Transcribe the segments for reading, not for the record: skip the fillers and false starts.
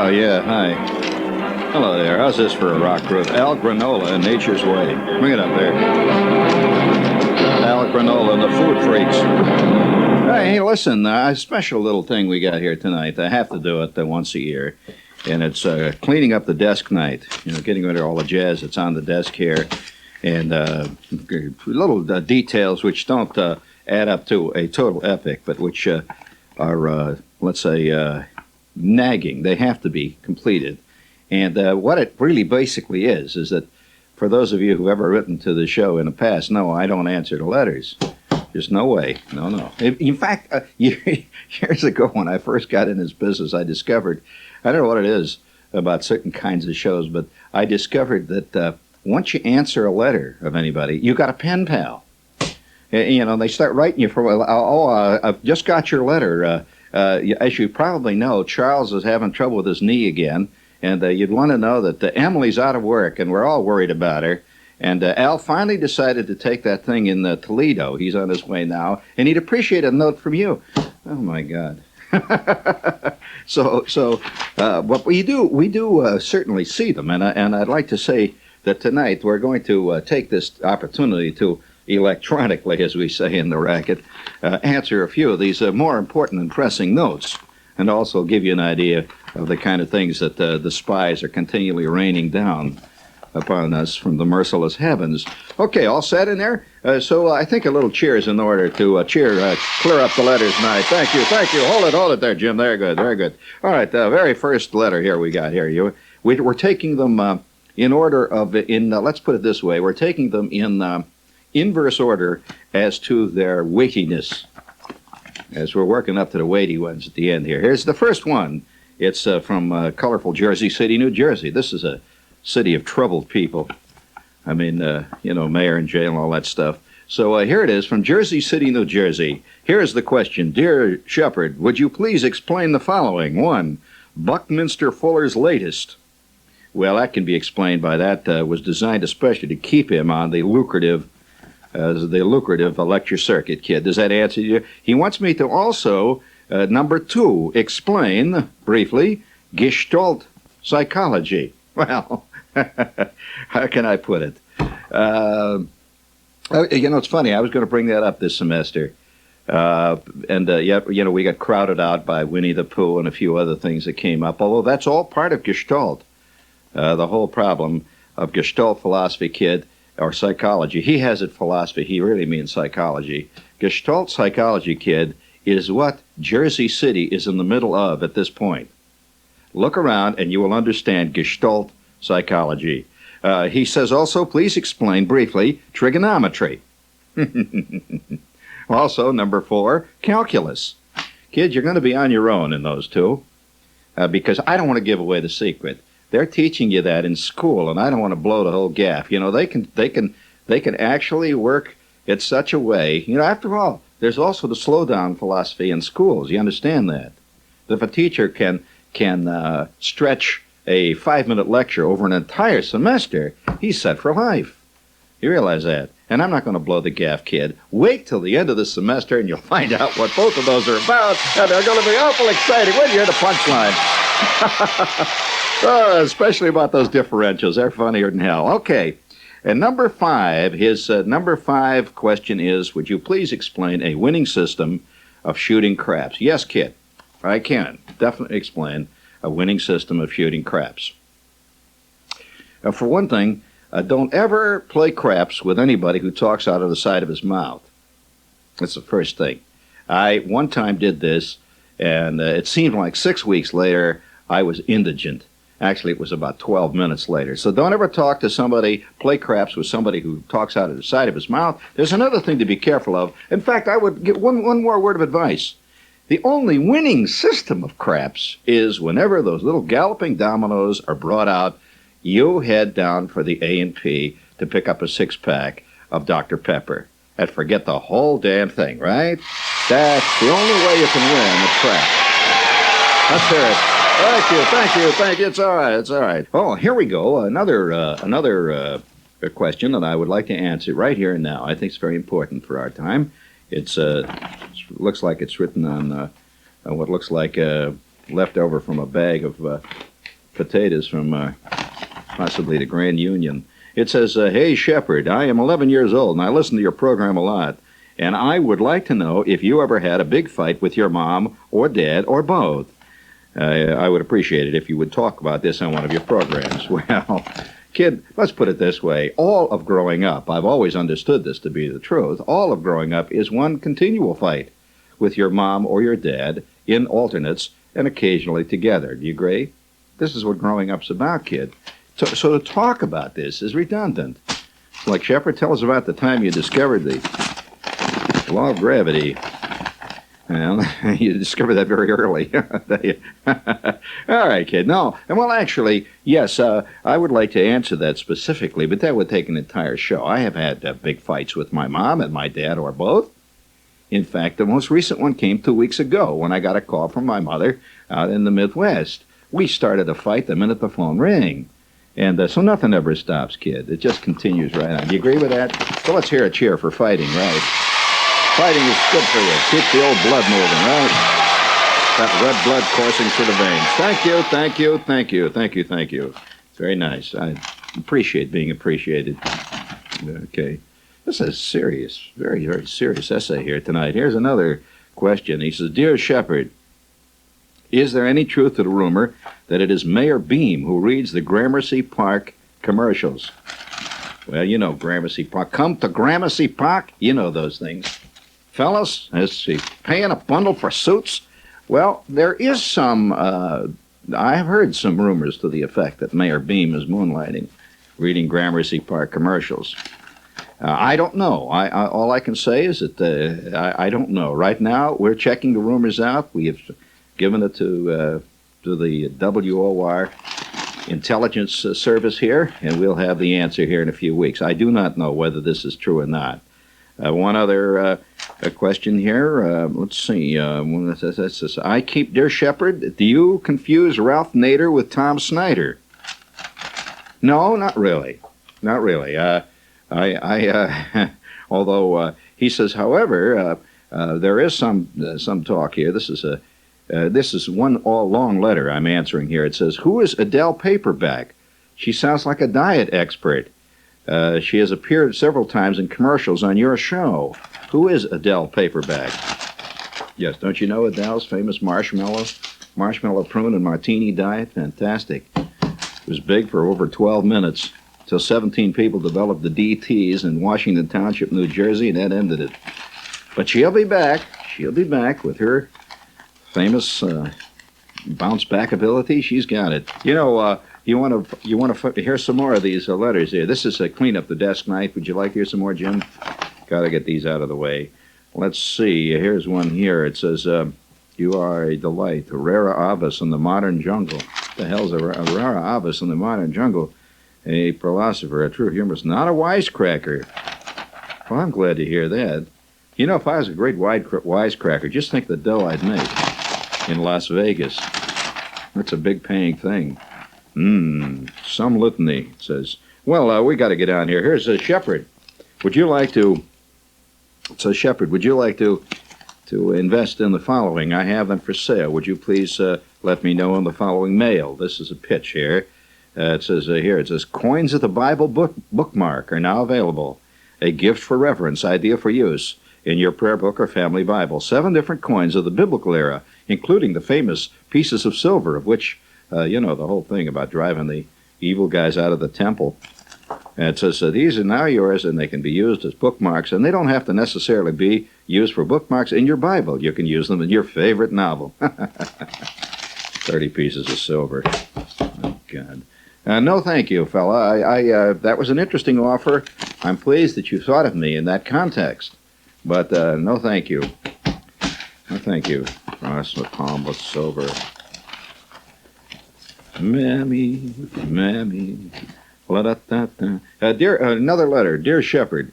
Oh, yeah, hi. Hello there. How's this for a rock group? Al Granola and Nature's Way. Bring it up there. Al Granola and the Food Freaks. Hey, listen, a special little thing we got here tonight. I have to do it once a year. And it's cleaning up the desk night. You know, getting rid of all the jazz that's on the desk here. And little details which don't add up to a total epic, but which are, let's say, nagging. They have to be completed. And what it really basically is that for those of you who've ever written to the show in the past, no, I don't answer the letters. There's no way. No. In fact, years ago when I first got in this business, I discovered, I don't know what it is about certain kinds of shows, but I discovered that once you answer a letter of anybody, you got a pen pal. You know, they start writing you for, I've just got your letter. As you probably know, Charles is having trouble with his knee again, and you'd want to know that Emily's out of work, and we're all worried about her. And Al finally decided to take that thing in Toledo. He's on his way now, and he'd appreciate a note from you. Oh, my God. So what we do certainly see them, and I'd like to say that tonight we're going to take this opportunity to electronically, as we say in the racket, answer a few of these more important and pressing notes, and also give you an idea of the kind of things that the spies are continually raining down upon us from the merciless heavens. Okay, all set in there? So I think a little cheer is in order to clear up the letters tonight. Thank you. Hold it there, Jim. Very good. All right, the very first letter here we got here. We're taking them in order of, let's put it this way, we're taking them in inverse order as to their weightiness, as we're working up to the weighty ones at the end here. Here's the first one. It's from colorful Jersey City, New Jersey. This is a city of troubled people. I mean, mayor and jail and all that stuff. So here it is from Jersey City, New Jersey. Here is the question. Dear Shepard, would you please explain the following? 1. Buckminster Fuller's latest. Well, that can be explained by that was designed especially to keep him on the lucrative lecture circuit, kid. Does that answer you? He wants me to also, number 2, explain, briefly, Gestalt psychology. Well, how can I put it? It's funny. I was going to bring that up this semester. We got crowded out by Winnie the Pooh and a few other things that came up, although that's all part of Gestalt. The whole problem of Gestalt philosophy, kid, or psychology. He has it philosophy. He really means psychology. Gestalt psychology, kid, is what Jersey City is in the middle of at this point. Look around and you will understand Gestalt psychology. He says also, please explain briefly trigonometry. Also, number 4, calculus. Kids, you're going to be on your own in those two because I don't want to give away the secret. They're teaching you that in school, and I don't want to blow the whole gaff. You know, they can actually work it such a way. You know, after all, there's also the slowdown philosophy in schools. You understand that? If a teacher can stretch a 5-minute lecture over an entire semester, he's set for life. You realize that? And I'm not going to blow the gaff, kid. Wait till the end of the semester, and you'll find out what both of those are about, and they're going to be awful exciting when you hear the punchline. Especially about those differentials. They're funnier than hell. Okay. And number 5, his number 5 question is, would you please explain a winning system of shooting craps? Yes, kid. I can definitely explain a winning system of shooting craps. For one thing, don't ever play craps with anybody who talks out of the side of his mouth. That's the first thing. I one time did this, and it seemed like 6 weeks later I was indigent. Actually, it was about 12 minutes later. So don't ever talk to somebody, play craps with somebody who talks out of the side of his mouth. There's another thing to be careful of. In fact, I would give one more word of advice. The only winning system of craps is whenever those little galloping dominoes are brought out, you head down for the A&P to pick up a 6-pack of Dr. Pepper. And forget the whole damn thing, right? That's the only way you can win a crap. Let's hear it. Thank you. It's all right. Oh, here we go. Another question that I would like to answer right here and now. I think it's very important for our time. It looks like it's written on what looks like leftover from a bag of potatoes from possibly the Grand Union. It says, "Hey, Shepherd, I am 11 years old, and I listen to your program a lot. And I would like to know if you ever had a big fight with your mom or dad or both. I would appreciate it if you would talk about this on one of your programs." Well, kid, let's put it this way. All of growing up, I've always understood this to be the truth, all of growing up is one continual fight with your mom or your dad in alternates and occasionally together. Do you agree? This is what growing up's about, kid. So to talk about this is redundant. Like, Shepard, tell us about the time you discovered the law of gravity. Well, you discovered that very early. All right, kid. No. And well, actually, yes, I would like to answer that specifically, but that would take an entire show. I have had big fights with my mom and my dad, or both. In fact, the most recent one came 2 weeks ago when I got a call from my mother out in the Midwest. We started a fight the minute the phone rang. And so nothing ever stops, kid. It just continues right on. Do you agree with that? So let's hear a cheer for fighting, right? Fighting is good for you. Keep the old blood moving, right? That red blood coursing through the veins. Thank you, thank you, thank you, thank you, thank you. It's very nice. I appreciate being appreciated. Okay. This is serious, very, very serious essay here tonight. Here's another question. He says, "Dear Shepherd, is there any truth to the rumor that it is Mayor Beam who reads the Gramercy Park commercials?" Well, you know Gramercy Park. Come to Gramercy Park. You know those things. Fellas, is he paying a bundle for suits? Well, there is some, I've heard some rumors to the effect that Mayor Beam is moonlighting, reading Gramercy Park commercials. I don't know. All I can say is that I don't know. Right now, we're checking the rumors out. We have given it to the WOR intelligence service here, and we'll have the answer here in a few weeks. I do not know whether this is true or not. One other question here. Let's see. Dear Shepherd, do you confuse Ralph Nader with Tom Snyder? No, not really. Not really. Although he says, however, there is some talk here. This is one long letter I'm answering here. It says, "Who is Adele Paperback? She sounds like a diet expert. She has appeared several times in commercials on your show. Who is Adele Paperback?" Yes, don't you know Adele's famous marshmallow prune and martini diet? Fantastic. It was big for over 12 minutes until 17 people developed the DTs in Washington Township, New Jersey, and that ended it. But she'll be back. She'll be back with her famous bounce back ability. She's got it. You know, you want to hear some more of these letters here. This is a clean up the desk night. Would you like to hear some more, Jim? Got to get these out of the way. Let's see. Here's one here. It says, "You are a delight, a rara avis in the modern jungle." What the hell's a rara avis in the modern jungle? A philosopher, a true humorist, not a wisecracker. Well, I'm glad to hear that. You know, if I was a great wisecracker, just think the dough I'd make in Las Vegas. That's a big paying thing. Some litany, it says. Well, we got to get on here. Here's a Shepherd. Would you like to... It says, "Shepherd, would you like to invest in the following? I have them for sale. Would you please let me know in the following mail?" This is a pitch here. It says here, it says, "Coins of the Bible bookmark are now available. A gift for reverence, idea for use in your prayer book or family Bible. 7 different coins of the biblical era, including the famous pieces of silver, of which, you know, the whole thing about driving the evil guys out of the temple. And it says, these are now yours, and they can be used as bookmarks, and they don't have to necessarily be used for bookmarks in your Bible. You can use them in your favorite novel." 30 pieces of silver. Oh, God. No, thank you, fella. That was an interesting offer. I'm pleased that you thought of me in that context. But no, thank you. No, thank you. Cross with palm with silver. Mammy. Another letter. "Dear Shepherd,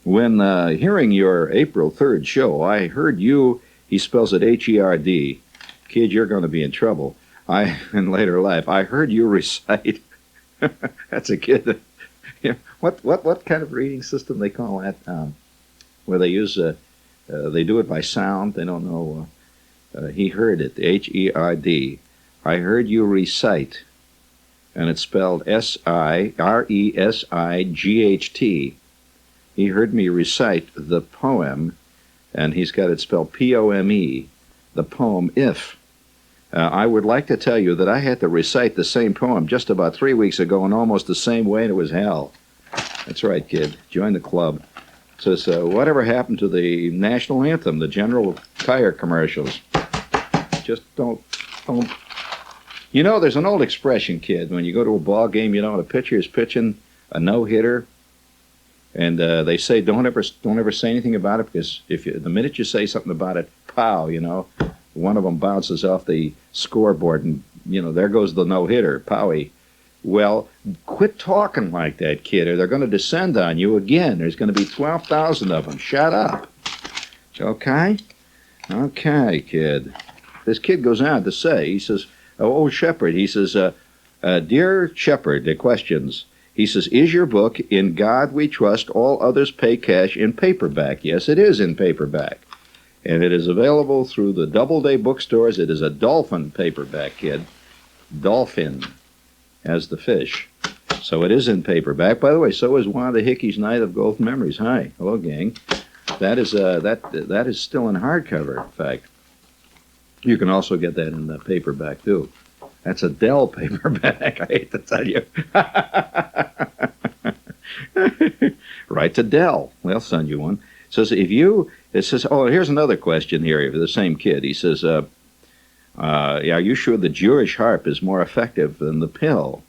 when hearing your April 3rd show, I heard you," he spells it H-E-R-D. Kid, you're going to be in trouble. In later life, "I heard you recite." That's a kid. What kind of reading system they call that? Where they use they do it by sound. They don't know. He heard it. H-E-R-D. "I heard you recite and it's spelled Siresight. He heard me recite the poem, and he's got it spelled Pome, the poem If. I would like to tell you that I had to recite the same poem just about 3 weeks ago in almost the same way, and it was hell. That's right, kid. Join the club. It says, whatever happened to the national anthem, the General Tire commercials? Just don't. You know, there's an old expression, kid. When you go to a ball game, you know, the pitcher is pitching a no-hitter, and they say don't ever say anything about it, because the minute you say something about it, pow, you know, one of them bounces off the scoreboard, and you know, there goes the no-hitter, powie. Well, quit talking like that, kid, or they're going to descend on you again. There's going to be 12,000 of them. Shut up. Okay? Okay, kid. This kid goes on to say, he says, old Shepherd, he says, Dear Shepherd, the questions. He says, is your book, In God We Trust, All Others Pay Cash, in paperback? Yes, it is in paperback. And it is available through the Doubleday bookstores. It is a dolphin paperback, kid. Dolphin, as the fish. So it is in paperback. By the way, so is Wanda Hickey's Night of Golden Memories. Hi. Hello, gang. That is that is still in hardcover, in fact. You can also get that in the paperback, too. That's a Dell paperback, I hate to tell you. Write to Dell. They'll send you one. It says, oh, here's another question here for the same kid. He says, are you sure the Jewish harp is more effective than the pill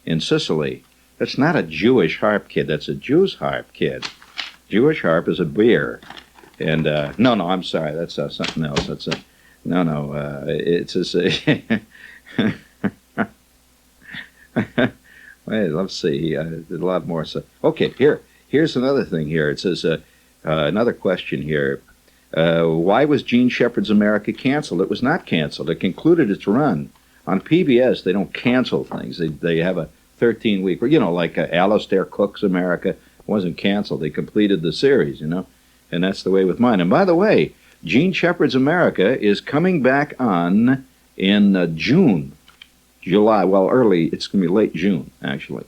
in Sicily? That's not a Jewish harp, kid. That's a Jew's harp, kid. Jewish harp is a beer. And, no, I'm sorry. That's something else. That's a... No, it's just a... Wait, let's see. A lot more stuff. Okay, here's another thing here. It says, another question here. Why was Gene Shepherd's America canceled? It was not canceled. It concluded its run. On PBS, they don't cancel things. They have a 13-week, you know, like Alistair Cook's America wasn't canceled. They completed the series, you know, and that's the way with mine. And by the way, Gene Shepherd's America is coming back on in July. Well, it's going to be late June, actually.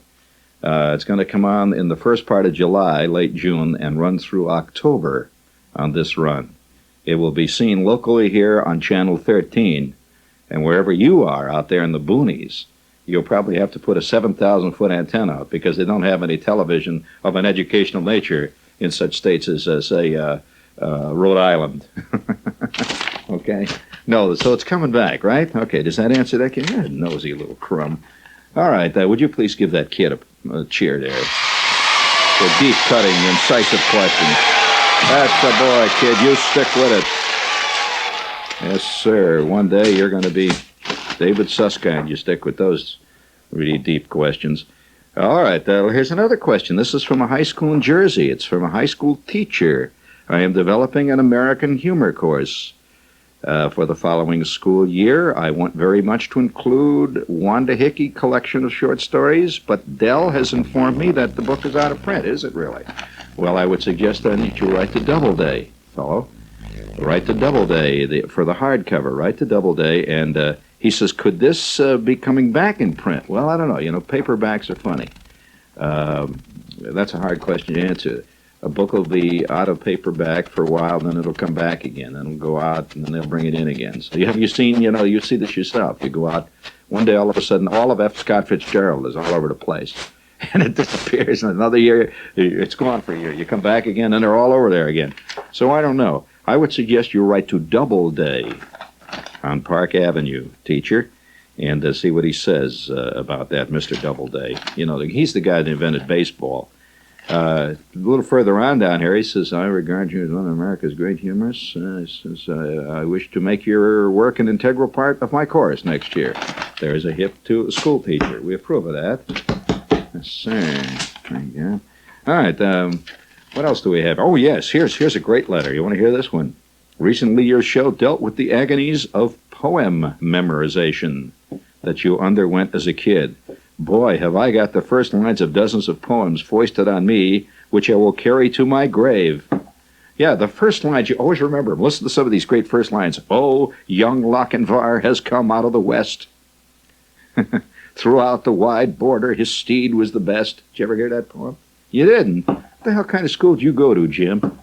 It's going to come on in the first part of July, late June, and run through October on this run. It will be seen locally here on Channel 13, and wherever you are out there in the boonies, you'll probably have to put a 7,000-foot antenna out because they don't have any television of an educational nature in such states as, say, Rhode Island. Okay? No, so it's coming back, right? Okay, does that answer that kid? Yeah, nosy little crumb. All right, would you please give that kid a cheer there? For deep cutting, incisive questions. That's the boy, kid. You stick with it. Yes, sir. One day you're going to be David Susskind. You stick with those really deep questions. All right, here's another question. This is from a high school in Jersey. It's from a high school teacher. I am developing an American humor course for the following school year. I want very much to include Wanda Hickey collection of short stories, but Dell has informed me that the book is out of print. Is it really? Well, I would suggest then that you write to Doubleday, fellow. Write to Doubleday for the hardcover. Write to Doubleday, and he says, could this be coming back in print? Well, I don't know. You know, paperbacks are funny. That's a hard question to answer. A book will be out of paperback for a while, then it'll come back again. Then it'll go out, and then they'll bring it in again. So have you seen, you see this yourself. You go out, one day all of a sudden, all of F. Scott Fitzgerald is all over the place. And it disappears, and another year, it's gone for a year. You come back again, and they're all over there again. So I don't know. I would suggest you write to Doubleday on Park Avenue, teacher, and see what he says about that, Mr. Doubleday. You know, he's the guy that invented baseball. A little further on down here, he says, I regard you as one of America's great humorists. He says, I wish to make your work an integral part of my course next year. There's a hip to a school teacher. We approve of that. Yes, sir. There you go. All right, what else do we have? Oh, yes, here's a great letter. You want to hear this one? Recently, your show dealt with the agonies of poem memorization that you underwent as a kid. Boy, have I got the first lines of dozens of poems foisted on me, which I will carry to my grave. Yeah, the first lines, you always remember them. Listen to some of these great first lines. Oh, young Lochinvar has come out of the west. Throughout the wide border, his steed was the best. Did you ever hear that poem? You didn't? What the hell kind of school did you go to, Jim?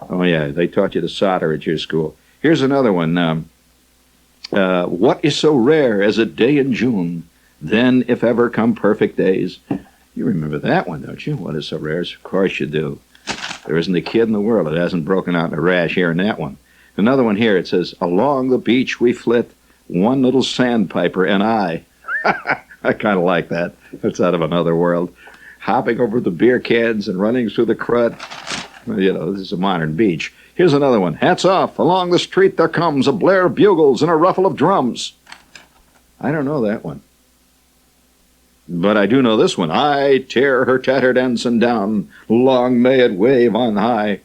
Oh, yeah, they taught you to solder at your school. Here's another one. What is so rare as a day in June? Then, if ever, come perfect days. You remember that one, don't you? What is so rare? Of course you do. There isn't a kid in the world that hasn't broken out in a rash hearing that one. Another one here, it says, along the beach we flit, one little sandpiper and I. I kind of like that. It's out of another world. Hopping over the beer cans and running through the crud. You know, this is a modern beach. Here's another one. Hats off. Along the street there comes a blare of bugles and a ruffle of drums. I don't know that one. But I do know this one. I tear her tattered ensign down. Long may it wave on high.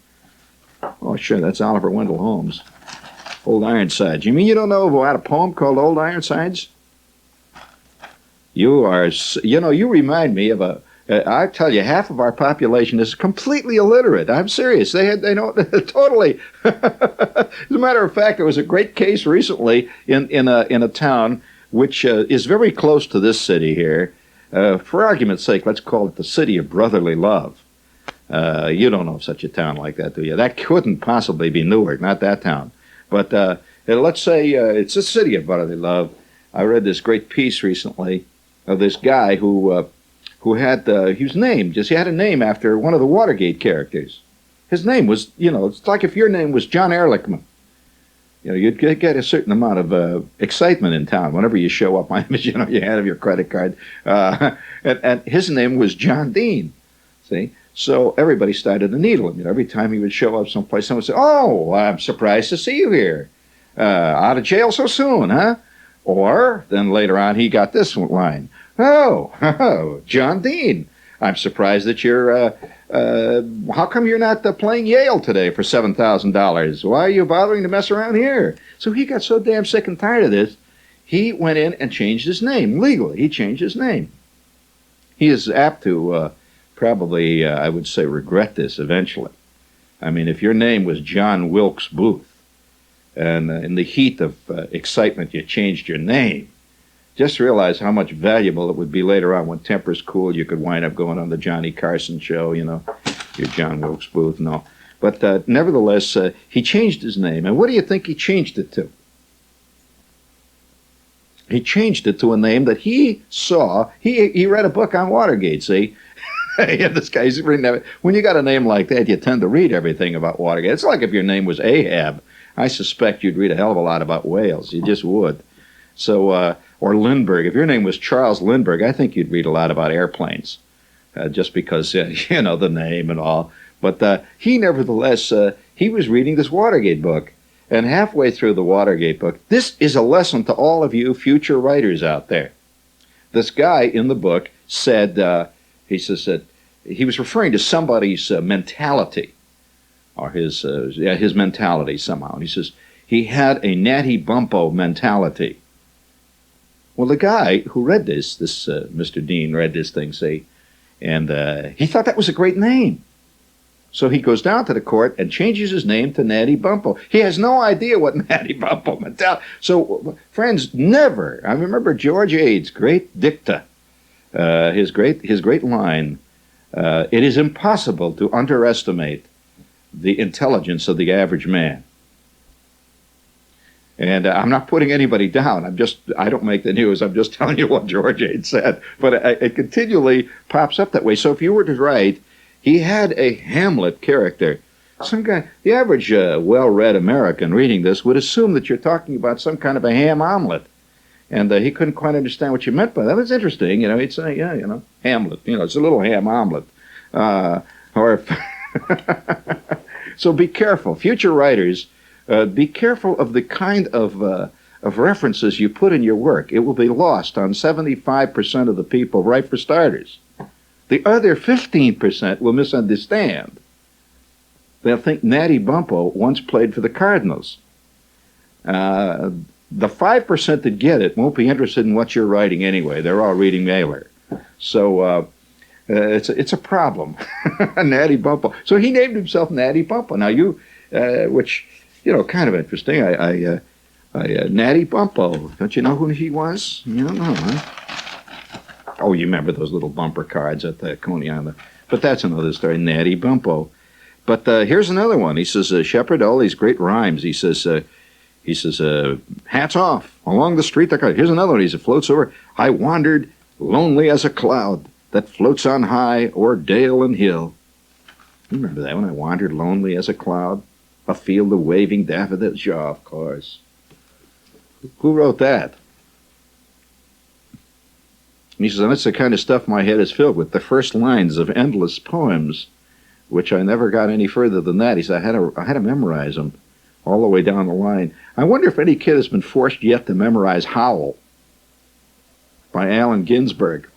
Oh, sure, that's Oliver Wendell Holmes. Old Ironsides. You mean you don't know about a poem called Old Ironsides? You are, you know, you remind me of I tell you, half of our population is completely illiterate. I'm serious. They know totally. As a matter of fact, there was a great case recently in a town which is very close to this city here. For argument's sake, let's call it the city of brotherly love. You don't know of such a town like that, do you? That couldn't possibly be Newark, not that town. But let's say it's a city of brotherly love. I read this great piece recently of this guy who had he was named, he had a name after one of the Watergate characters. His name was, you know, it's like if your name was John Ehrlichman. You know, you'd get a certain amount of excitement in town whenever you show up. You know, you hand him your credit card. And his name was John Dean, see? So everybody started to needle him. You know, every time he would show up someplace, someone would say, oh, I'm surprised to see you here. Out of jail so soon, huh? Or, then later on, he got this line. Oh, John Dean, I'm surprised that you're, how come you're not playing Yale today for $7,000? Why are you bothering to mess around here? So he got so damn sick and tired of this, he went in and changed his name. Legally, he changed his name. He is apt to probably, I would say, regret this eventually. I mean, if your name was John Wilkes Booth, and in the heat of excitement you changed your name, just realize how much valuable it would be later on when tempers cool. You could wind up going on the Johnny Carson show, you know, you're John Wilkes Booth and all. But nevertheless, he changed his name. And what do you think he changed it to? He changed it to a name that he saw. He read a book on Watergate, see? Yeah, this guy's reading. When you got a name like that, you tend to read everything about Watergate. It's like if your name was Ahab. I suspect you'd read a hell of a lot about whales. You just would. So, or Lindbergh. If your name was Charles Lindbergh, I think you'd read a lot about airplanes, just because, you know, the name and all. But he nevertheless, he was reading this Watergate book. And halfway through the Watergate book, this is a lesson to all of you future writers out there. This guy in the book said, he says that he was referring to somebody's mentality, or his mentality somehow. And he says, he had a Natty Bumppo mentality. Well, the guy who read this Mr. Dean read this thing, see, and he thought that was a great name. So he goes down to the court and changes his name to Natty Bumppo. He has no idea what Natty Bumppo mentality. So, friends, never. I remember George Ade's great dicta, his great line. It is impossible to underestimate the intelligence of the average man. And I'm not putting anybody down. I don't make the news. I'm just telling you what George Ade said. But it continually pops up that way. So if you were to write, he had a Hamlet character. Some guy, the average well-read American reading this would assume that you're talking about some kind of a ham omelet. And he couldn't quite understand what you meant by that. It's interesting, you know. He'd say, yeah, you know, Hamlet. You know, it's a little ham omelet. So be careful. Future writers, be careful of the kind of references you put in your work. It will be lost on 75% of the people, right, for starters. The other 15% will misunderstand. They'll think Natty Bumppo once played for the Cardinals. The 5% that get it won't be interested in what you're writing anyway. They're all reading Mailer. So it's a problem. Natty Bumppo. So he named himself Natty Bumppo. Now which, you know, kind of interesting. Natty Bumppo. Don't you know who he was? You don't know, huh? Oh, you remember those little bumper cards at the Coney Island? But that's another story. Natty Bumpo. But here's another one. He says, Shepherd, all these great rhymes. He says, hats off along the street. Here's another one. He says, floats over. I wandered lonely as a cloud that floats on high o'er dale and hill. You remember that one? I wandered lonely as a cloud, a field of waving daffodils. Yeah, of course. Who wrote that? And he says, that's the kind of stuff my head is filled with, the first lines of endless poems, which I never got any further than that. He said, I had to memorize them all the way down the line. I wonder if any kid has been forced yet to memorize Howl by Allen Ginsberg.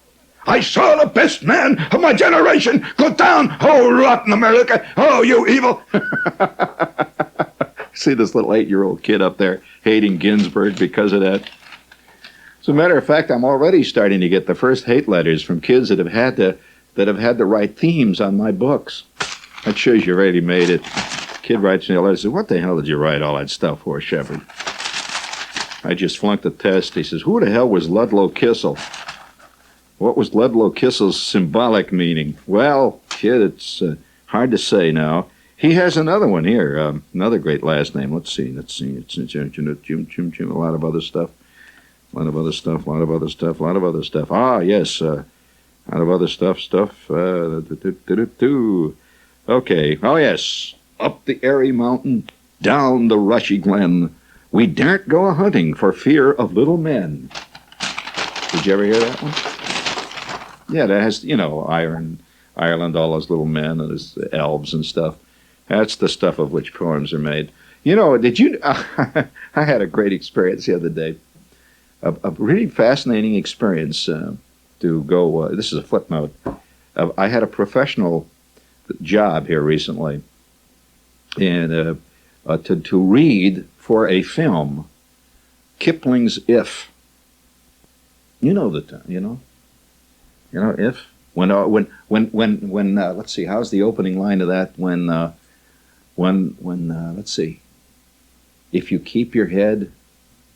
I saw the best man of my generation go down. Oh, rotten America. Oh, you evil. See this little 8-year-old kid up there hating Ginsberg because of that. As a matter of fact, I'm already starting to get the first hate letters from kids that have had to write themes on my books. That shows you already made it. Kid writes me a letter and says, what the hell did you write all that stuff for, Shepherd? I just flunked the test. He says, who the hell was Ludlow Kissel? What was Ludlow Kissel's symbolic meaning? Well, kid, it's hard to say now. He has another one here, another great last name. Let's see. It's a lot of other stuff. A lot of other stuff. Ah, yes, a lot of other stuff. Okay. Oh, yes. Up the airy mountain, down the rushy glen, we daren't go a-hunting for fear of little men. Did you ever hear that one? Yeah, that has, Ireland, all those little men and those elves and stuff. That's the stuff of which poems are made. Did you... I had a great experience the other day. A really fascinating experience to go... this is a footnote. I had a professional job here recently. And to read for a film Kipling's If. If when let's see, how's the opening line of that? When let's see, if you keep your head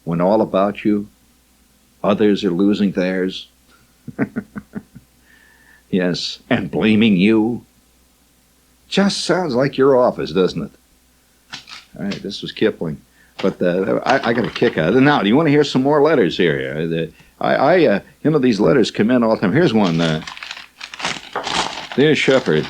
when all about you others are losing theirs. Yes, and blaming you. Just sounds like your office, doesn't it? All right, this was Kipling. But I got a kick out of it. Now, do you want to hear some more letters here? These letters come in all the time. Here's one. Dear Shepherd,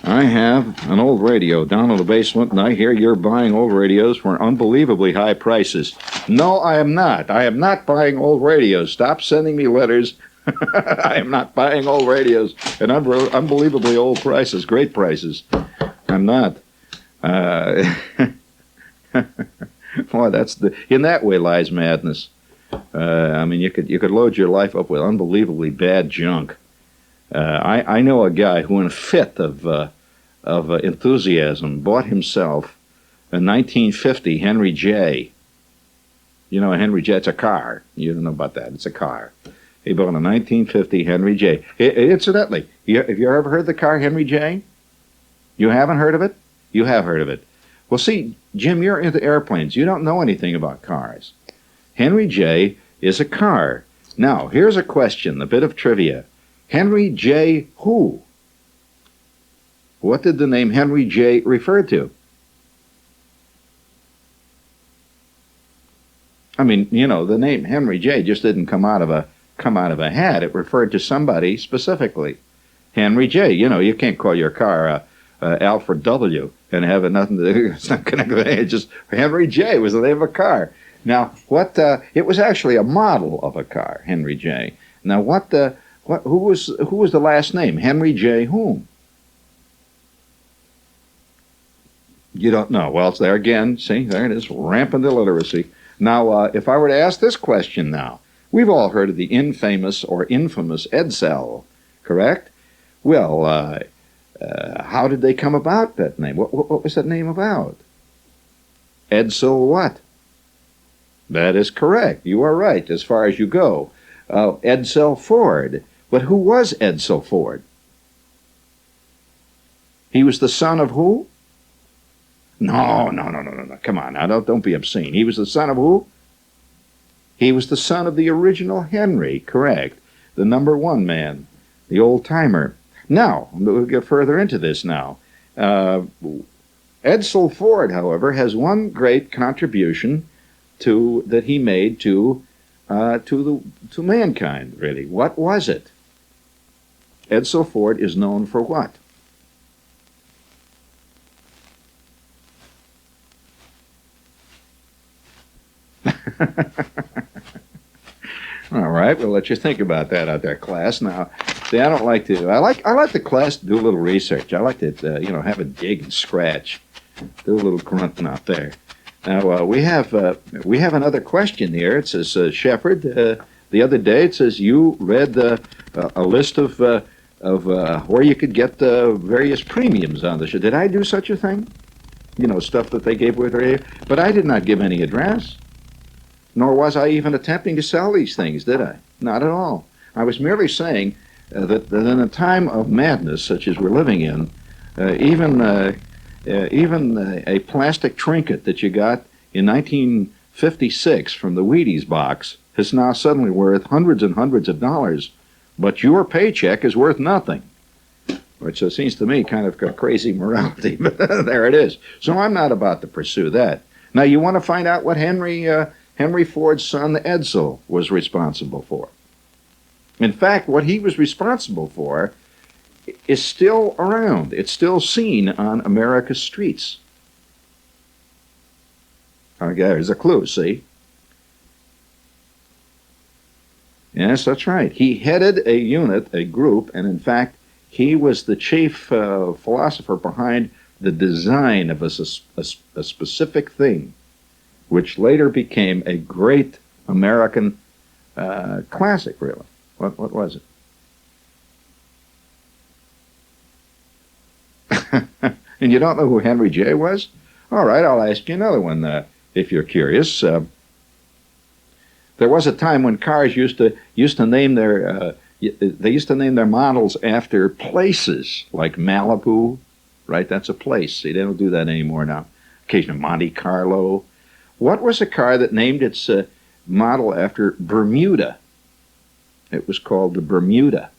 I have an old radio down in the basement, and I hear you're buying old radios for unbelievably high prices. No, I am not. I am not buying old radios. Stop sending me letters. I am not buying old radios at unbelievably old prices, great prices. I'm not. Boy, in that way lies madness. You could load your life up with unbelievably bad junk. I know a guy who, in a fit of enthusiasm, bought himself a 1950 Henry J. A Henry J, it's a car. You don't know about that. It's a car. He bought a 1950 Henry J. Incidentally, have you ever heard the car Henry J? You haven't heard of it? You have heard of it. Well, see, Jim, you're into airplanes. You don't know anything about cars. Henry J is a car. Now, here's a question, a bit of trivia. Henry J. who? What did the name Henry J refer to? The name Henry J just didn't come out of a hat. It referred to somebody specifically. Henry J. You can't call your car Alfred W. and have it nothing to do. It's not connected with it. It's just Henry J. was the name of a car. Now, it was actually a model of a car, Henry J. Now, who was the last name? Henry J. whom? You don't know. Well, it's there again. See, there it is, rampant illiteracy. Now, if I were to ask this question now, we've all heard of the infamous or infamous Edsel, correct? Well, how did they come about that name? What was that name about? Edsel what? That is correct. You are right as far as you go. Edsel Ford. But who was Edsel Ford? He was the son of who? No. Come on now, don't be obscene. He was the son of who? He was the son of the original Henry, correct. the number one man, the old timer. Now, we'll get further into this now. Edsel Ford, however, has one great contribution that he made to mankind, really. What was it? Edsel Ford is known for what? All right, we'll let you think about that out there, class. Now, see, I like the class to do a little research. I like to, have a dig and scratch, do a little grunting out there. Now, we have another question here. It says, Shepard, the other day it says you read a list of where you could get various premiums on the show. Did I do such a thing? Stuff that they gave with her, but I did not give any address. Nor was I even attempting to sell these things, did I? Not at all. I was merely saying that in a time of madness such as we're living in, even a plastic trinket that you got in 1956 from the Wheaties box is now suddenly worth hundreds and hundreds of dollars, but your paycheck is worth nothing, which seems to me kind of a crazy morality, but there it is. So I'm not about to pursue that. Now, you want to find out what Henry Ford's son Edsel was responsible for. In fact, what he was responsible for is still around. It's still seen on America's streets. Okay, there's a clue, see? Yes, that's right. He headed a unit, a group, and in fact, he was the chief philosopher behind the design of a specific thing, which later became a great American classic, really. What was it? And you don't know who Henry J. was? All right, I'll ask you another one if you're curious. There was a time when cars used to name their models after places, like Malibu, right? That's a place. See, they don't do that anymore now. Occasionally Monte Carlo. What was a car that named its model after Bermuda? It was called the Bermuda.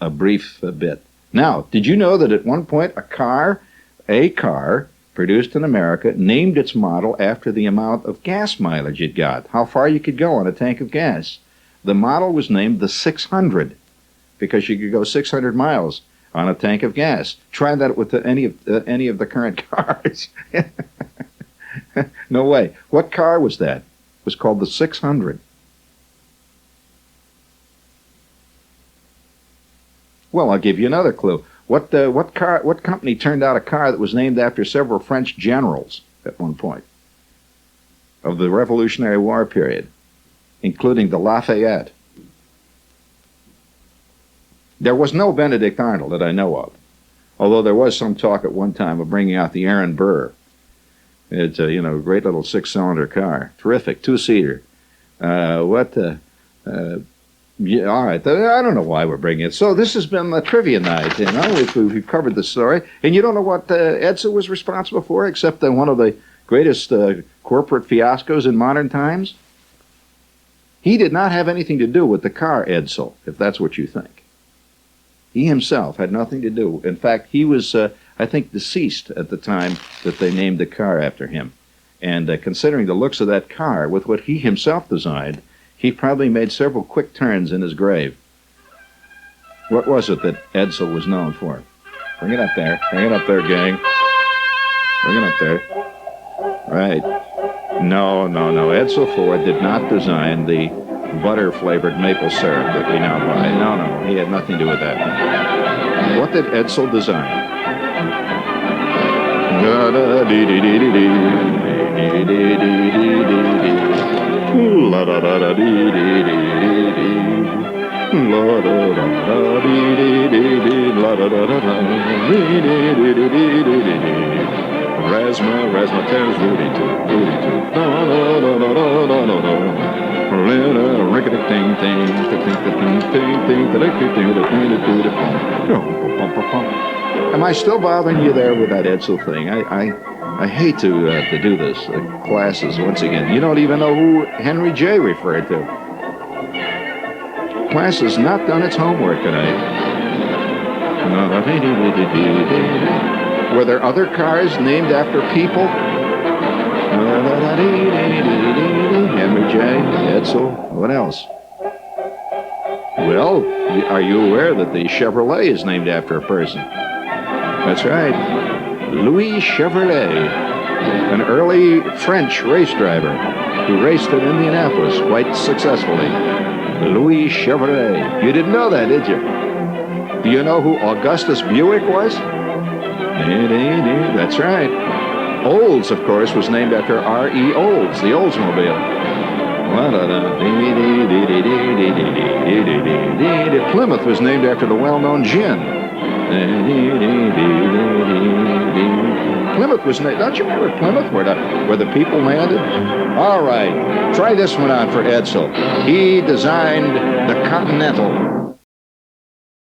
A brief bit. Now, did you know that at one point a car produced in America named its model after the amount of gas mileage it got, how far you could go on a tank of gas? The model was named the 600 because you could go 600 miles on a tank of gas. Try that with any of the current cars. No way. What car was that? It was called the 600. Well, I'll give you another clue. What company turned out a car that was named after several French generals at one point of the Revolutionary War period, including the Lafayette? There was no Benedict Arnold that I know of, although there was some talk at one time of bringing out the Aaron Burr. It's a great little 6-cylinder car, terrific, 2-seater. Yeah, all right. I don't know why we're bringing it. So this has been a trivia night. We've covered the story, and you don't know what Edsel was responsible for, except one of the greatest corporate fiascos in modern times. He did not have anything to do with the car, Edsel, if that's what you think. He himself had nothing to do. In fact, he was, I think, deceased at the time that they named the car after him. And considering the looks of that car, with what he himself designed, he probably made several quick turns in his grave. What was it that Edsel was known for? Bring it up there. Bring it up there, gang. Bring it up there. Right. No. Edsel Ford did not design the butter-flavored maple syrup that we now buy. No. He had nothing to do with that. What did Edsel design? La da da da dee dee dee dee. La da da da dee dee dee dee. La da da da da dee dee dee dee dee dee. Rasma tells Rudy to. Da da da da da da da da. Rickety ting ting ting. Am I still bothering you there with that Edsel thing? I I hate to do this. Classes, once again. You don't even know who Henry J. referred to. Class has not done its homework tonight. Were there other cars named after people? Henry J., Edsel, what else? Well, are you aware that the Chevrolet is named after a person? That's right. Louis Chevrolet, an early French race driver who raced at Indianapolis quite successfully. Louis Chevrolet. You didn't know that, did you? Do you know who Augustus Buick was? That's right. Olds, of course, was named after R.E. Olds, the Oldsmobile. Plymouth was named after the well-known gin. Plymouth was named. Don't you remember Plymouth, where the people landed? All right, try this one on for Edsel. He designed the Continental.